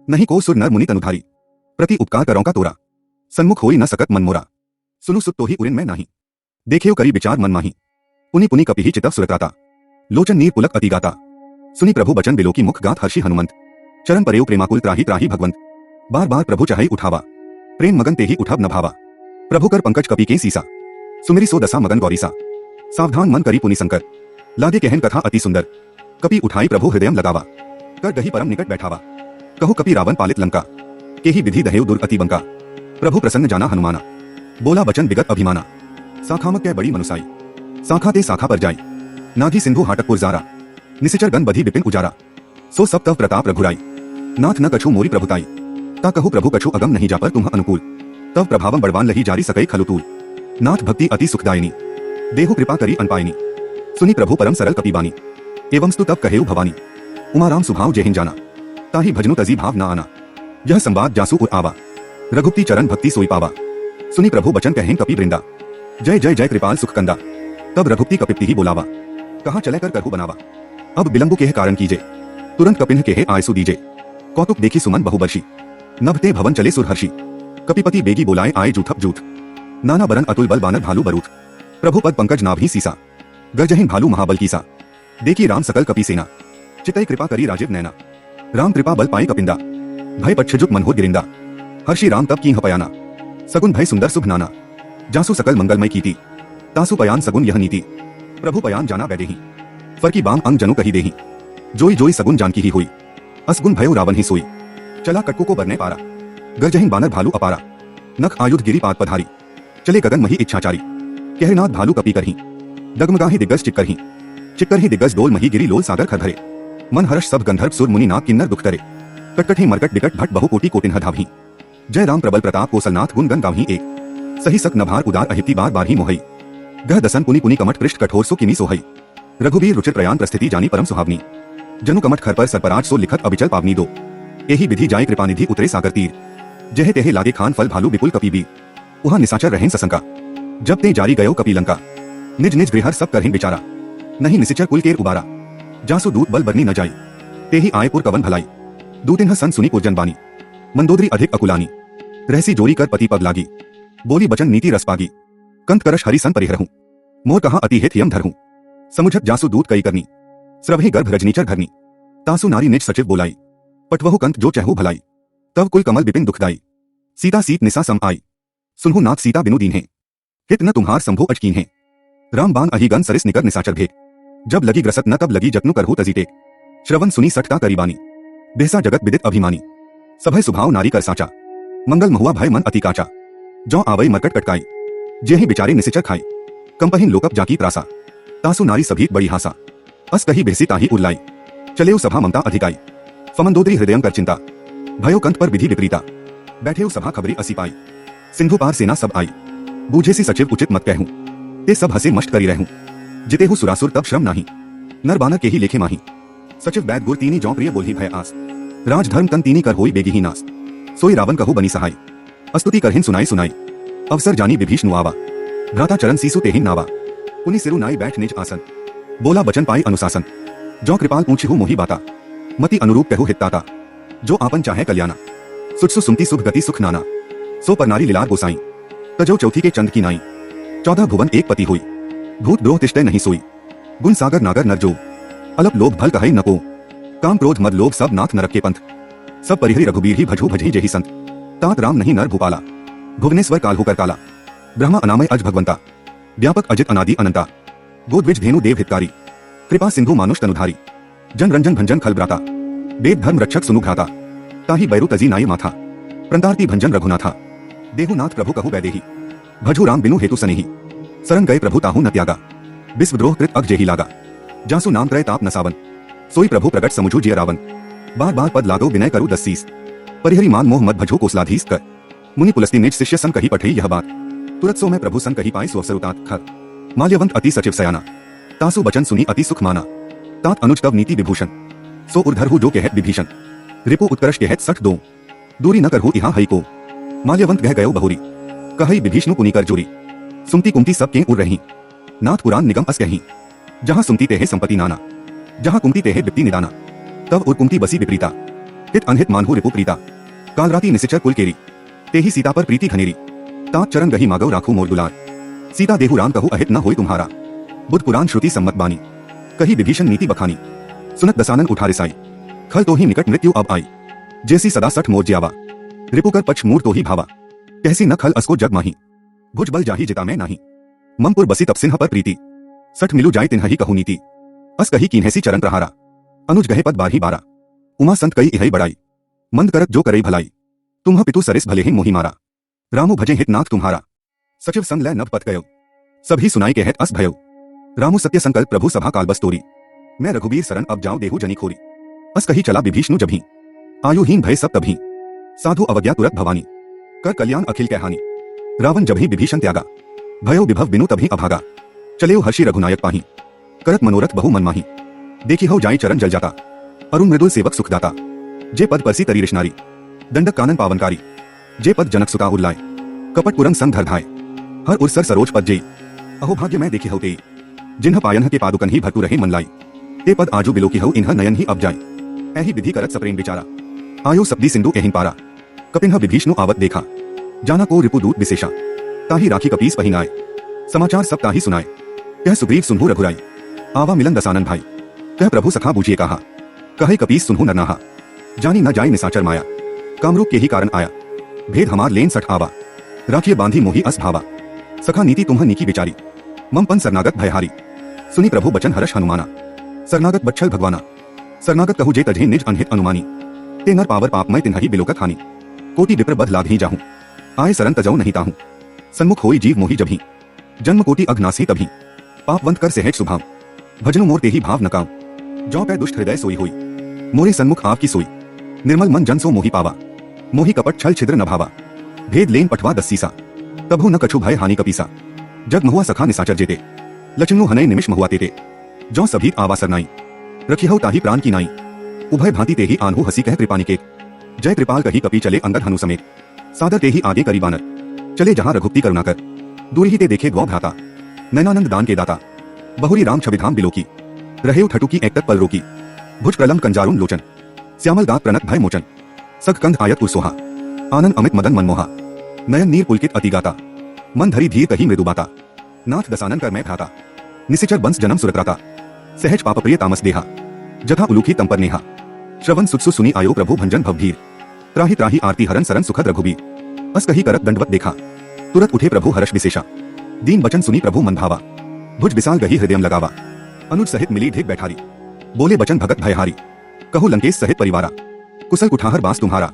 नहीं को सुर नर मुनि तनुधारी। प्रति उपकार करों का तोरा, सन्मुख होई न सकत मन मोरा। सुनु सुत तो ही उरिन में नाही, देखेउ करी विचार मन माही। पुनि पुनि कपि ही चितव सुरताता, लोचन नीर पुलक अति गाता। सुनी प्रभु बचन बिलोकी मुख गात हर्षि हनुमंत। चरण परेउ प्रेमाकुल त्राहि त्राहि भगवंत, बार बार प्रभु चढ़ई उठावा। प्रेम मगन तेहि उठब न भावा, प्रभु कर पंकज कपि के सीसा। सुमिरि सो दशा मगन गौरीसा, सावधान मन करी पुनि संकर। लागे कहन कथा अति सुंदर, कपि उठाई प्रभु हृदयम लगावा। कर दही परम निकट बैठावा, कहु कपि रावण पालित लंका। केहि विधि दहेउ दुर्ग अति बंका, प्रभु प्रसन्न जाना हनुमाना। बोला बचन विगत अभिमाना, साखामक कै बड़ी मनुसाई। साखा ते साखा पर जाई, नाधि सिंधु हाटकपुर जारा। निसिचर गन बधी विपिन उजारा, सो सब तव प्रताप रघुराई। नाथ न कछु मोरी प्रभुताई, ता कहु प्रभु कछु अगम नहीं जा पर तुम्ह अनुकूल। तव प्रभावम बड़वान लही जारी सकई खलुतूल। नाथ भक्ति अति सुखदायिनी, देहु कृपा करी अनपायिनी। सुनी प्रभु परम सरल कपिबानी, एवं स्तु तब कहेउ भवानी। उमाराम सुभाव जेहिन जाना, ताहि भजनु तजी भाव न आना। यह संवाद जासु उर आवा, रघुपति चरण भक्ति सोई पावा। सुनी प्रभु बचन कहें कपि वृंदा, जय जय जय कृपाल सुख कंदा। तब रघुपति कपिप्ति ही बोलावा, कहाँ चले कर करहु बनावा। अब बिलंबु के कारण कीजे, तुरंत कपिन्ह के आयसु दीजे। कौतुक देखी सुमन बहुवर्षी, नभते भवन चले सुरहर्षि। कपिपति बेगी बोलाए आए जूठप जूठ, नाना बरन अतुल बल बानर भालू बरूठ। प्रभु पद पंकज नाभि सीसा, गरजहिं भालू महाबल कीसा। देखी राम सकल कपि सेना, चितई कृपा करी राजीव नैना। राम कृपा बल पाई कपिंदा, भय पक्षजुक मनहोर गिरिंदा। हर्षि राम तब की पयाना, सगुन भय सुंदर शुभ नाना। जासु सकल मंगलमय कीति, तासु पयान सगुन यह नीति। प्रभु पयान जाना वैदेही, फरकी बाम अंग जनु कही देही। जोई जोई सगुन जानकी ही हुई, असगुन भयो रावण ही सोई। चला कटको को बरने पारा, गरजहिं बानर भालू अपारा। नख आयुध गिरी पात पधारी, चले गगन मही इच्छाचारी। कहरनाथ भालू कपी करही, डगमगाही दिग्गज चिक्करही। चिक्करही दिग्गज डोल मही गिरी लोल सागर खरधरे। मन हर्ष सब गंधर्व सुर मुनि नाग किन्नर दुख करे। कटकट मरकट बिकट भट बहु कोटि कोटिन्ह धावही। जय राम प्रबल प्रताप कौसलनाथ गुण गण गावही एक। सही सक नभार उदार अहिति बार बारही मोहई। गह दसन पुनि पुनि कमट पृष्ठ कठोर सो किमी सोहई। रघुबीर रुचिर प्रयाण प्रस्थिति जानी परम सुहावनी। जनु कमट खर पर सरपराज सो लिखत अबिचल पावनी दो। एही विधि जाय कृपानिधि उतरे सागर तीर। जहे तेहे लागे खान फल भालू विपुल कपीबीर। वहाँ निसाचर रहें ससंका, जब ते जारी गयो कपी लंका। निज निज गृहर सब करहिं बिचारा, नहीं निसिचर कुल केर उबारा। जासु दूत बल बरनी न जाई, तेही आए पुर कवन भलाई। दूतिन्ह सन सुनी पुरजन बानी, मंदोदरी अधिक अकुलानी। रहसी जोरी कर पति पग लागी, बोली बचन नीति रस पागी। कंत करश हरि सन परिहरहूं, मोर कहा अति हित यम धरहूं। समुझत जासु दूत कई करनी, स्रवहि गर्भ रजनीचर घरनी। तासु नारी निज सचिव बोलाई, पटवहु कंत जो चहु भलाई। तब कुल कमल बिपिन दुखदाई, सीता सीत निसा सम आई। सुनहु नाथ सीता बिनु दीन्हे, हित न तुम्हार संभो अचकीन्हे। राम बाण अहिगन सरिस निकर निसाचर भेद, जब लगी ग्रसत न तब लगी जत्नु करहु तजी टेक। श्रवण सुनी सठता करीबानी, बेहसा जगत विदित अभिमानी। सभय सुभाव नारी कर साचा, मंगल महुआ भय मन अति काचा। जौ आवई मरकट कटकाई, जेहि बिचारे निसिचर खाई। कंपहिन लोकप जाकी प्रासा, तासु नारी सभी बड़ी हासा। अस कही बेहसी ताही उल्लाई, चलेउ सभा ममता अधिकाई। फमंदोदरी हृदयं कर चिंता, भयो कंत पर विधि विपरीता। बैठेउ सभा खबरी असी पाई, सिंधु पार सेना सब आई। बूझे सी सचिव उचित मत कहूं, ते सब हसे मष्ट करी रहूं। जितेहु सुरासुर तब श्रम नाही, नर बानर के ही लेखे माही। सचिव बैद गुर तीनी जौ प्रिय बोलही भय आस। राज धर्म तन तीनी कर होई बेगी ही नास। सोई रावण कहु बनी सहाय, अस्तुति करहिन सुनाई सुनाई। अवसर जानी विभीषण आवा, भ्राता चरण सीसु तेहिन नावा। पुनि सिरु नाई बैठ निज आसन, बोला बचन पाई अनुशासन। जौ कृपाल पूछहु मोहि बाता, मति अनुरूप कहु हिताता। जो आपन चाहे कल्याणा, सुचसु सुमति सुख गति सुख नाना। सो पर नारी लीलार गोसाई, तजो चौथी के चंद की नाई। 14 भुवन एक पति हुई, भूत द्रोह तिष्ठे नहीं सोई। गुण सागर नागर नर जो, अलप लोभ भल कहई नको। काम क्रोध मद लोभ सब नाथ नरक के पंथ। सब परिहरि रघुबीर ही भजहु भजहि जेहि संत। तात राम नहीं नर भूपाला, भुवनेश्वर काल होकर काला। ब्रह्मा अनामय अज भगवंता, व्यापक अजित अनादि अनंता। गोद्विज धेनु देव हितकारी, कृपा सिंधु मानुष तनुधारी। जन रंजन भंजन खल ब्राता, वेद धर्म रक्षक सुनु भ्राता। ताहि बैरु तजी नाई माथा, प्रंतारती भंजन रघुनाथा। देहु नाथ प्रभु कहु वैदेही, भजु राम बिनु हेतु सनेही। सरन गए प्रभु ताहु न त्यागा, विश्वद्रोह कृत अग जेहि लागा। जासु नाम त्रय ताप न सावन, सोई प्रभु प्रगट समुझु जिय रावण। बार बार पद लागो विनय करु 10 सीस, परिहरि मान मोह मत भजो कोसलाधीस कर। मुनि पुलस्ती निज शिष्य सन कही पठई यह बात, तुरत सो मैं प्रभु सन कही पाई सो अवसर उतात खर। माल्यवंत अति सचिव सयाना, तासु बचन सुनी अति सुख माना। तात अनुज तव नीति विभूषण, सो उर्धरहु जो कहत विभीषण। रिपु उत्कर्ष कहत सठ दो, दूरी न करहु इहा हई को। माल्यवंत गह गयो बहुरी, कहई विभीषणु पुनि कर जोरी। सुमति कुमति सब के उर रही, नाथ पुराण निगम अस कहीं। जहाँ सुमति तेहे संपत्ति नाना, जहाँ कुमति तेहे विप्ति निदाना। तब उर कुमति बसी विपरीता, हित अनहित मानहु रिपु प्रीता। काल राति निसिचर कुल केरी, तेही सीता पर प्रीति घनेरी। तात चरण गही मागव राखू मोर दुलार, सीता देहु राम कहु अहित न होई तुम्हारा। बुद्ध पुराण श्रुति सम्मत बानी, कही विभीषण नीति बखानी। सुनत दसानन उठा रिसाई, खल तो ही निकट मृत्यु अब आई। जैसी सदा सठ मोर ज्यावा, रिपु कर पक्ष मूर तो ही भावा। कहसी न खल असको जग माही, भुज बल जाही जिता मैं नाही। ममपुर बसी तब सिन्हा पर प्रीति, सठ मिलु जाय तिन्ह ही कहु नीति। अस कही कीन्हैसी चरण प्रहारा, अनुज गहे पद बारही बारा। उमा संत कई इहई बड़ाई, मंद करत जो करई भलाई। तुम्ह पितु सरिस भले ही मोहि मारा, रामु भजे हित नाथ तुम्हारा। सचिव संग लै नभ पत गयो, सभी सुनाई कहत अस भयो। रामु सत्य संकल्प प्रभु सभा काल बस तोरी। मैं रघुबीर सरन अब जाऊं देहु जनी खोरी। अस कही चला विभीषणु जभी, आयुहीन भय सब तभी। साधु अवज्ञा तुरत भवानी, कर कल्याण अखिल कह हानि। रावण जभी विभीषण त्यागा, भयो विभव बिनु तभी अभागा। चलेउ हर्षि रघुनायक पाही, करत मनोरथ बहु मन माही। देखी हो जाई चरण जल जाता, अरुण मृदुल सेवक सुखदाता। जे पद परसी तरी रिश्नारी, दंडक कानन पावनकारी। जे पद जनक सुता उल्लाय, कपट पुरंग संग धरधाय हर उर्सर सरोज पद जेई अहो भाग्य मैं देखी हवते जिन्ह पायन के पादुकन ही भरतु रहे मन लाई ते पद आजू बिलो की हऊ इन्ह नयन ही अब जाय ऐही विधि करत सप्रेम विचारा आयो सप्दी सिंधु एहिन पारा कपिन्ह विभीषणु आवत देखा जाना को रिपु दूत विशेषा ताही राखी कपीस पहिनाय समाचार सब ताही सुनाय कह सुग्रीव सुनहु रघुराई आवा मिलन दसानन भाई कह प्रभु सखा बूझिए कहा कहे कपीस सुनहु नरनाहा जानी न जाय निसाचर माया कामरूप के ही कारण आया भेद हमार लेन सठ आवा राखिए बांधी मोही अस भावा सखा नीति तुम्ह नीकी विचारी मम पन सरनागत भयहारी सुनी प्रभु बचन हर्ष हनुमाना सरनागत बच्छल भगवाना सरनागत कहु जे तझे निज अनहित अनुमानी ते नर पावर पापमय तिन्हि बिलोकत हानि कोटि विप्र बध लाभ ही जाहूं आए सरन तजऊ नहीं ताहूं सन्मुख होई जीव मोही जभी जन्म कोटि अघनासी तभी पापवंत कर सहज सुभाव भजनु मोर तेहि भाव नकाम जो पै दुष्ट हृदय सोई होई मोरे सन्मुख आपकी सोई निर्मल मन जन सो मोहि पावा मोहि कपट छल छिद्र न भावा भेद लेन पठवा दस्सीसा तभु न कछु भय हानि कपीसा जग महुआ सखा निसाचर जेते लचनु हनय निमिष महुआ तेते जो सभी आवा सरनाई रखिहु ताही प्राण की नाई उभय भांति तेहि आन्हु हसी कह कृपानिकेत जय कृपाल कही कपी चले अंगद हनु समेत सादर तेहि आगे करी बानर चले जहां रघुपति करुणाकर दूर ही ते देखे द्वौ भ्राता नैनानंद दान के दाता बहुरी राम छविधाम बिलोकी रहे ठटु की एक तक पल रोकी भुज प्रलम कंजारुन लोचन श्यामल दांत प्रणत भय मोचन सग कंध आयत उर्सोहा आनंद अमित मदन मनमोहा नयन नीर पुलकित अति गाता मन धरी धीर कही मृदु बाता नाथ दसानन कर मैं भ्राता निसिचर बंस जन्म सुरत्राता सहज पाप प्रिय तामस देहा जथा उलूखी तंपर नेहा श्रवण सुत्सु सुनी आयो प्रभु भंजन भवभीर त्राहि त्राहि आरती हरन सरन सुखद रघुबीर अस कही करत दंडवत देखा तुरत उठे प्रभु हर्ष विशेषा दीन बचन सुनी प्रभु मन भावा भुज विशाल गही हृदय लगावा अनुज सहित मिली ढेक बैठारी बोले बचन भगत भयहारी कहु लंकेश सहित परिवारा कुशल कुठाहर बास तुम्हारा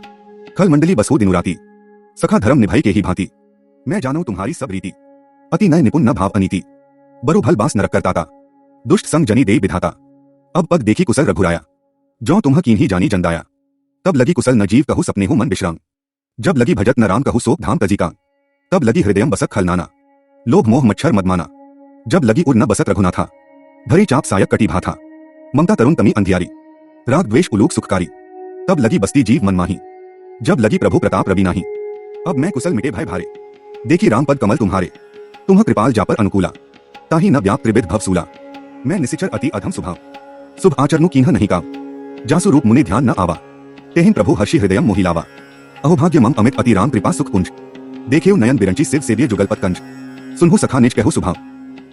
खल मंडली बसो दिनु राती सखा धर्म निभाई के ही भांति मैं जानू तुम्हारी सब रीति अति नय निपुण न भाव अनीति बरु भल बास नरक करताता दुष्ट संग जनी दे विधाता अब पद देखी कुशल रघुराया जो तुम्ह कीन ही जानी जंदाया तब लगी कुशल न जीव कहु सपने हूं मन विश्राम जब लगी भजत न राम कहु सोक धाम तजिका तब लगी हृदयम बसक खलनाना लोभ मोह मच्छर मदमाना जब लगी उर न बसत रघुनाथा भरी चाप सायक कटी भाथा ममता तरुण तमी अंधियारी राग द्वेष उलूक सुखकारी तब लगी बस्ती जीव मनमाही जब लगी प्रभु प्रताप रवि नाही अब मैं कुशल मिटे भय भारे देखी राम पद कमल तुम्हारे तुम्ह कृपाल जापर अनुकूला ताही न व्याप त्रिविध भवसूला मैं निसिचर अति अधम सुभाव शुभ आचरणु कीन्ह नहीं काम जासु रूप मुनि ध्यान न आवा तेहिन प्रभु हर्षि हृदयम मोहि लावा अहो भाग्य मम अमित अति राम कृपा सुख पुंज देखेउ नयन बिरंची शिव सेव्य जुगलपत कंज सुनहु सखा निज कहु सुभाव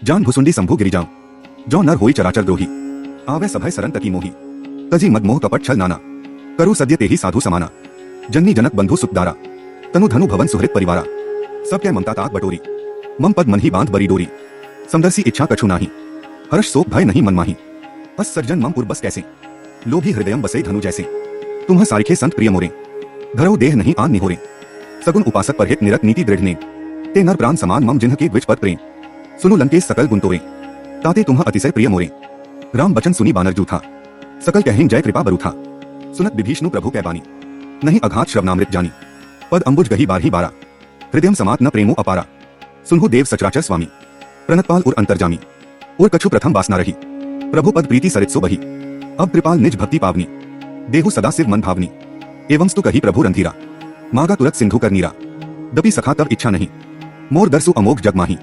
जान भुसुंडी संभु गिरि जाऊं जो नर होई चराचर द्रोही आवे सभय सरन तकी मोही तजी मद मोह कपट छल नाना करु सद्य तेहि साधु समाना जननी जनक बंधु सुखदारा तनु धनु भवन सुहृत परिवारा सब कै ममता तात बटोरी मम पद मन ही बांध बरी डोरी समदर्शी इच्छा कछु नाही हर्ष शोक भय नहीं मन माही अस सर्जन मम पुर बस कैसे लोभी हृदयम बसे धनु जैसे तुम्ह सारिखे संत प्रिय मोरे धरऊ देह नहीं आन निहोरे सगुन उपासक पर हित निरत नीति दृढ़ ने ते नर प्राण समान मम जिन्ह के द्विज पद प्रेम सुनु लंकेश सकल गुण तोरे ताते तुम्ह अतिशय प्रिय मोरे राम बचन सुनी बानर जूथा सकल कहें जय कृपा बरूथा सुनत विभीषणु प्रभु कै बानी नहीं अघात श्रवनामृत जानी पद अंबुज गही बारही बारा हृदयम समात न प्रेमो अपारा सुनहु देव सचराचर स्वामी प्रणतपाल उर अंतर्जामी उर कछु प्रथम वासना रही प्रभु पद प्रीति सरित सो बही अब कृपाल निज भक्ति पावनी देहु सदा शिव मन भावनी एवं स्तु कही प्रभु रंधीरा मागा तुरत सिंधु कर नीरा दपि सखा तब इच्छा नहीं मोर दरसु अमोघ जग माही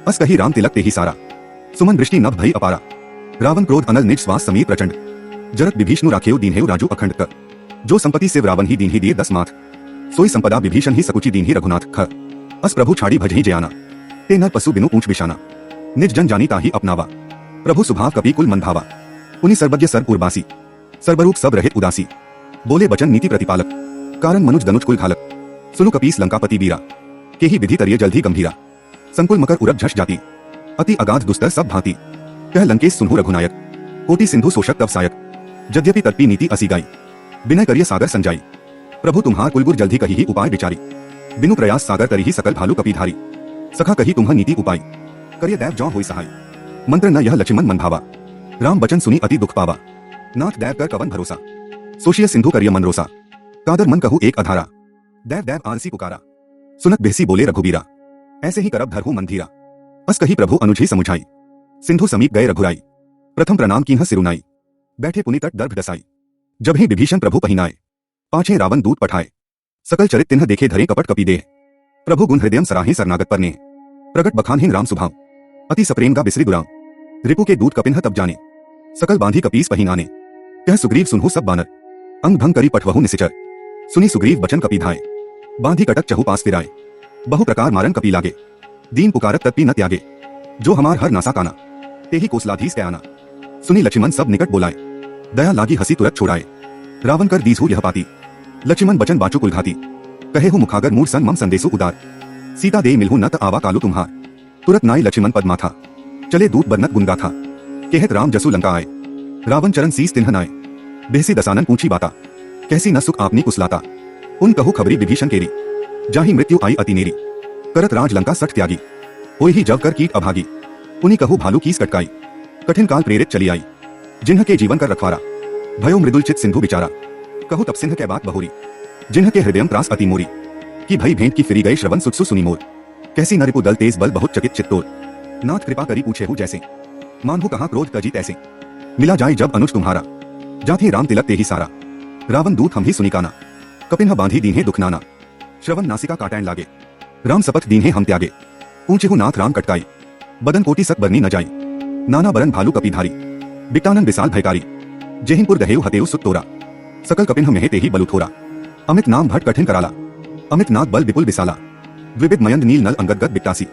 अस कही राम तिलक तेहि सारा सुमन दृष्टि नभ भई अपारा रावण क्रोध अनल निज श्वास समीर प्रचंड जरत विभीषणु राखेउ दीन्हेउ राजू अखंड कर जो संपत्ति शिव रावण ही दीन ही दिए 10 माथ सोई संपदा विभीषण ही सकुचि दीन ही रघुनाथ ख अस प्रभु छाड़ी भजही जयाना ते नर पशु बिनु पूछ बिशाना निज जन जानी ताही अपनावा प्रभु सुभाव कपि कुल मन भावा उनि सर्वज्ञ सर्व उर्वासी सर्वरूप सब रहित उदासी बोले बचन नीति प्रतिपालक कारण मनुज दनुज कुल घालक सुनु कपीस लंकापति बीरा के ही विधि तरिय जल्दी गंभीरा संकुल मकर उरग झष जाती अति अगाध दुस्तर सब भांति कह लंकेश सुनहु रघुनायक कोटि सिंधु शोषक तब सायक यद्यपि तत्पी नीति असी गाई बिनय करिय सागर संजाई प्रभु तुम्हार कुलगुर जल्दी कही ही उपाय विचारी बिनु प्रयास सागर तरी ही सकल भालू कपीधारी सखा कही तुम्ह नीति उपाय करिय दैव जौ होई सहाय मंत्र न यह लक्ष्मण मन भावा राम बचन सुनी अति दुख पावा नाथ दैव कर कवन भरोसा सोशिय सिंधु करिय मन रोसा कादर मन कहू एक अधारा दैव दैव आलसी पुकारा सुनत बेसी बोले रघुबीरा ऐसे ही करब धरहु मंधीरा अस कही प्रभु अनुज ही समुझाई सिंधु समीप गए रघुराई प्रथम प्रणाम कीन्ह सिरुनाई बैठे पुनि तट दर्भ डसाई जब ही विभीषण प्रभु पहिनाए पाछे रावण दूत पठाए सकल चरित तिन्ह देखे धरे कपट कपी देह प्रभु गुण हृदयम सराहे सरनागत पर ने प्रगट बखानहीन राम सुभाव अति सप्रेम गा बिसरी दुराम रिपु के दूत कपिन तब जाने सकल बांधी कपीस पहिनाने कह सुग्रीव सुनहु सब बानर अंग भंग करी पठवहु निसिचर सुनी सुग्रीव बचन कपी धाय बांधी कटक चहु पास फिराए बहु प्रकार मारन कपी लागे दीन पुकारत तत्पी न त्यागे जो हमार हर नासा काना तेही कोसलाधीस आना सुनी लक्ष्मण सब निकट बोलाए दया लागी हसी तुरत छोड़ाए रावण कर दीजहु यह पाती लक्ष्मण बचन बाचु कुलघाती कहे हु मुखागर मूर सन मम संदेशु उदार सीता दे मिलहु न त आवा कालु तुम्हार तुरत नाई लक्ष्मण पद माथा चले दूत बरनत गुनगा था कहत राम जसु लंका आए रावण चरण सीस तिन्ह नाय बेहसी दसानन पूछी बाता कैसी न सुख आपनी कुसलाता उन कहु खबरी विभीषण केरी जाही मृत्यु आई अति नेरी करत राज लंका सठ त्यागी होई ही जब कर कीट अभागी उनी कहु भालू कीस कटकाई कठिन काल प्रेरित चली आई जिन्ह के जीवन कर रखवारा भयो मृदुल चित सिंधु बिचारा कहु तब सिंह के बात बहुरी जिन्ह के हृदयम त्रास अति मोरी की भई भेंट की फिरी गई श्रवण सुटसु सुनी मोर कैसी नरिपु दल तेज बल बहुत चकित चित्तोर नाथ कृपा करी पूछे हूँ जैसे मानहु कहा क्रोध तजी तैसे मिला जाए जब अनुज तुम्हारा जाथे राम तिलक ते ही सारा रावण दूत हम ही सुनिकाना कपिन बांधी दीन्हे दुखनाना श्रवण नासिका काटैन लागे राम सपथ दीन्हे हम त्यागे पूछे हूँ नाथ राम कटकाई बदन कोटि सक बरनी न जाई नाना बरन भालू कपी धारी बिकटानन विशाल भयकारी जेहिनपुर दहेउ हतेउ सुत तोरा सकल कपिन मेहे ते ही बलु थोरा अमित नाम भट कठिन कराला अमित नाग बल विपुल विशाला द्विविध मयंद नील नल अंगद गद बिकटासी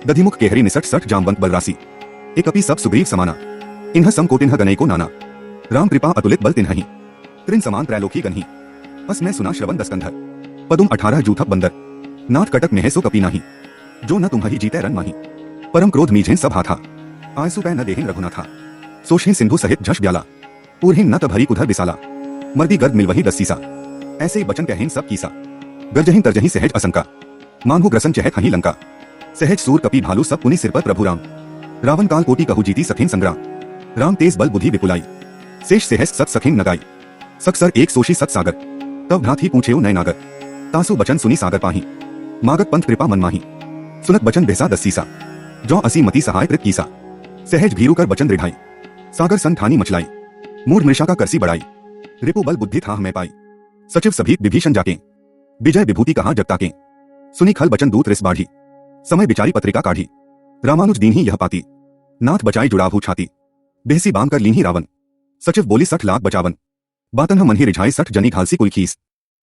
दधिमुख केहरी निसट सठ जामवंत बलरासी एक अपी सब सुग्रीव समाना इन्ह सम कोटिन्ह गनई को नाना राम कृपा अतुलित बल तिन्हि त्रिन समान त्रैलोकी गन्ही अस मैं सुना श्रवण दस्कंधर पदुम 18 जूथप बंदर नाथ कटक में सो कपी नाही जो न तुम्हि जीते रन माही परम क्रोध मीझेन सब हाथा आयसु पै न देहिन रघुनाथा सोशे सिंधु सहित झश ब्याला पूर्हिन न तभरी उधर विसाला मर्दी गर्द मिलवही दस्सीसा ऐसे ही बचन कहें सब कीसा गर्जहिन तरजही सहज असंका मानहु ग्रसन चहत हही लंका सहज सूर कपी भालू सब पुनि सिर पर प्रभु राम रावण काल कोटि कहु जीती सखिन संग्राम राम तेज बल बुद्धि विपुलाई शेष सहज सत सखिन नगाई सक सर एक सोशी सत सागर तब भ्रात ही पूछे नय नागर तासु बचन सुनी सागर पाही मागत पंथ कृपा मन माही सुनत बचन बेसा दस्सीसा जो असी मति सहाय कृत कीसा सहज भीरु कर बचन दृढ़ाई सागर सन ठानी मचलाई मूढ़ मृषा का करसी बढ़ाई रिपु बल बुद्धि था हमें पाई सचिव सभी विभीषण जाके विजय विभूति कहा जगता के सुनी खल बचन दूत रिस बाढ़ी समय बिचारी पत्रिका काढ़ी रामानुज दीन ही यह पाती नाथ बचाई जुड़ाभू छाती बेहसी बांग कर लीन ही रावण सचिव बोली 60 लाख बचावन बातन मन ही रिझाई 60 जनी घालसी कुल खीस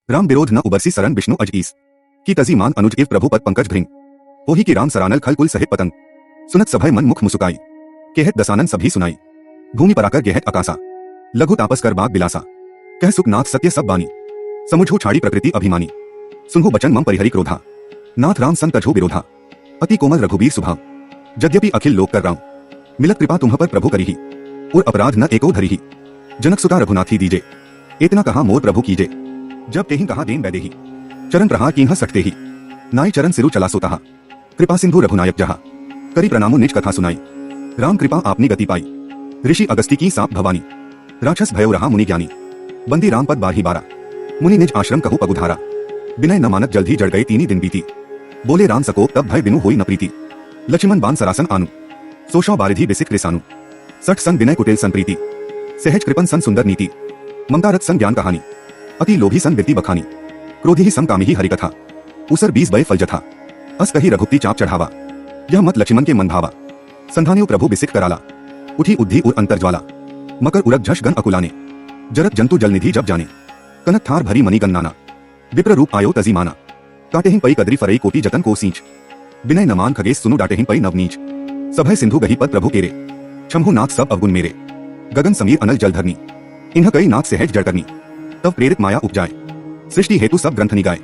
राम विरोध न उबरसी सरन विष्णु अजईस की तजी मान अनुज इव प्रभु पद पंकज भृंग ओही की राम सरानल खल कुल सहित पतंग सुनत सभय मन मुख मुसुकाई केहत दसानन सभी सुनाई भूमि पराकर गेहत अकासा लघु तापस कर बाग बिलासा कह सुख नाथ सत्य सब बानी समुझो छाड़ी प्रकृति अभिमानी सुनहु बचन मम परिहरी क्रोधा नाथ राम सन तजो विरोधा अति कोमल रघुबीर सुभाव यद्यपि अखिल लोक कर राम मिलत कृपा तुम्ह पर प्रभु करी ही और अपराध न एको धरी ही जनक सुता रघुनाथी दीजे इतना कहा मोर प्रभु कीजे जब तेहि कहा देन बैदेही चरण प्रहार कीन्ह सटते ही नाई चरण सिरु चला सोता कृपा सिंधु रघुनायक जहा करी प्रणामो निज कथा सुनाई राम कृपा आपनी गति पाई ऋषि अगस्ती की साप भवानी राक्षस भयो रहा मुनि ज्ञानी बंदी राम पद बारही बारा मुनि निज आश्रम कहु पगुधारा विनय न मानत जल्द ही जड़ गई तीनी दिन बीती बोले राम सकोप तब भय बिनु होई न प्रीति लक्ष्मण बान सरासन आनु सोशौ बारिधि बिसिक कृसानु 60 सन विनय कुटिल सन प्रीति सहज कृपन सन सुंदर नीति ममता रथ सन ज्ञान कहानी अति लोभी सन विद्ति बखानी क्रोधी ही समकामी ही हरिकथा उसर 20 बय फल जथा अस कही रघुपति चाप चढ़ावा यह मत लक्ष्मण के मन भावा संधानियो प्रभु बिसिक कराला उठी उद्धि उर अंतर ज्वाला मकर उरग झश गन अकुलाने जरत जंतु जल निधि जब जाने कनक थार भरी मणि गन्नाना विप्र रूप आयो तजी माना काटेहिं पई कदरी फरई कोटि जतन को सींच विनय नमान खगेश सुनु डाटेहिं पई नवनीच सभय सिंधु गही पद प्रभु केरे क्षमहु नाथ सब अवगुण मेरे गगन समीर अनल जलधरनी इन्ह कई नाथ सहज जड़ करनी तब प्रेरित माया उपजाए सृष्टि हेतु सब ग्रंथ निगाए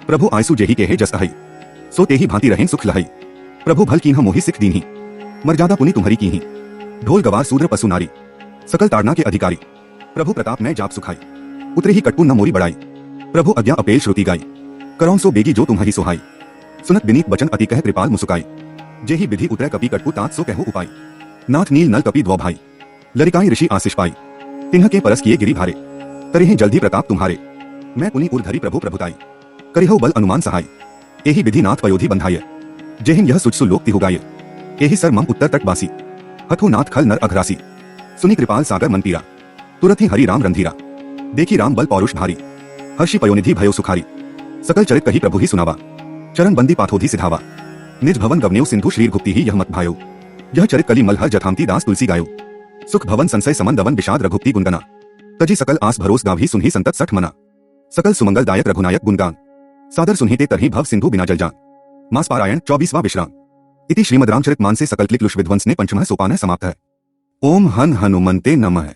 प्रभु आयसु जेहि केहे जस अहै सो तेहि भांति रहें सुख लहै प्रभु भल कीन्ह मोहि सिख दीन्ही मर्यादा पुनि तुम्हरी कीही ढोल गवार सूद्र पशु नारी सकल ताड़ना के अधिकारी प्रभु प्रताप मैं जाप सुखाई उतरे ही कटपु न मोरी बढ़ाई प्रभु अज्ञा अपेल श्रुति गाई करौं सो बेगी जो तुम्हारी सोहाई सुनत विनीत बचन अति कह कृपाल मुसुकाई जेहि विधि उतरे कपि कटपु तात सो कहु उपाय नाथ नील नल कपि द्वौ भाई लरिकाई ऋषि आशीष पाई तिन्ह के परस किए गिरि भारे तरिहि जल्दी प्रताप तुम्हारे मैं पुनि उर्धरी प्रभु प्रभुताई करिहौ बल अनुमान सहाय एहि विधि नाथ पयोधि बंधाय जेहिन यह सुचसु लोक तिहु गाय एहि सर मम उत्तर तट बासी हथु नाथ खल नर अघरासी सुनि कृपाल सागर मन पीरा तुरत ही हरि राम रंधीरा देखी राम बल पौरुष भारी हर्षि पयोनिधि भयो सुखारी सकल चरित कही प्रभु ही सुनावा चरण बंदी पाथोधी सिधावा, निज भवन गवन्यु सिंधु श्रीर गुप्ति ही यह मत भायो। यह चरित कली मलहर जथामती दास तुलसी गायो। सुख भवन संशय समन दवन विषाद रघुप्ति गुनगना, तजी सकल आस भरोस गावी सुनहि संतत सठ मना। सकल सुमंगल दायक रघुनायक गुणगान, सादर सुनहि ते तरहि भव सिंधु बिना जल जान। मास पारायण 24वां विश्राम। इति श्रीमद् रामचरित मानसे सकल क्लिक लुष विध्वंस ने पंचमः सोपान समाप्त है। ओम हन हनुमंते नमः।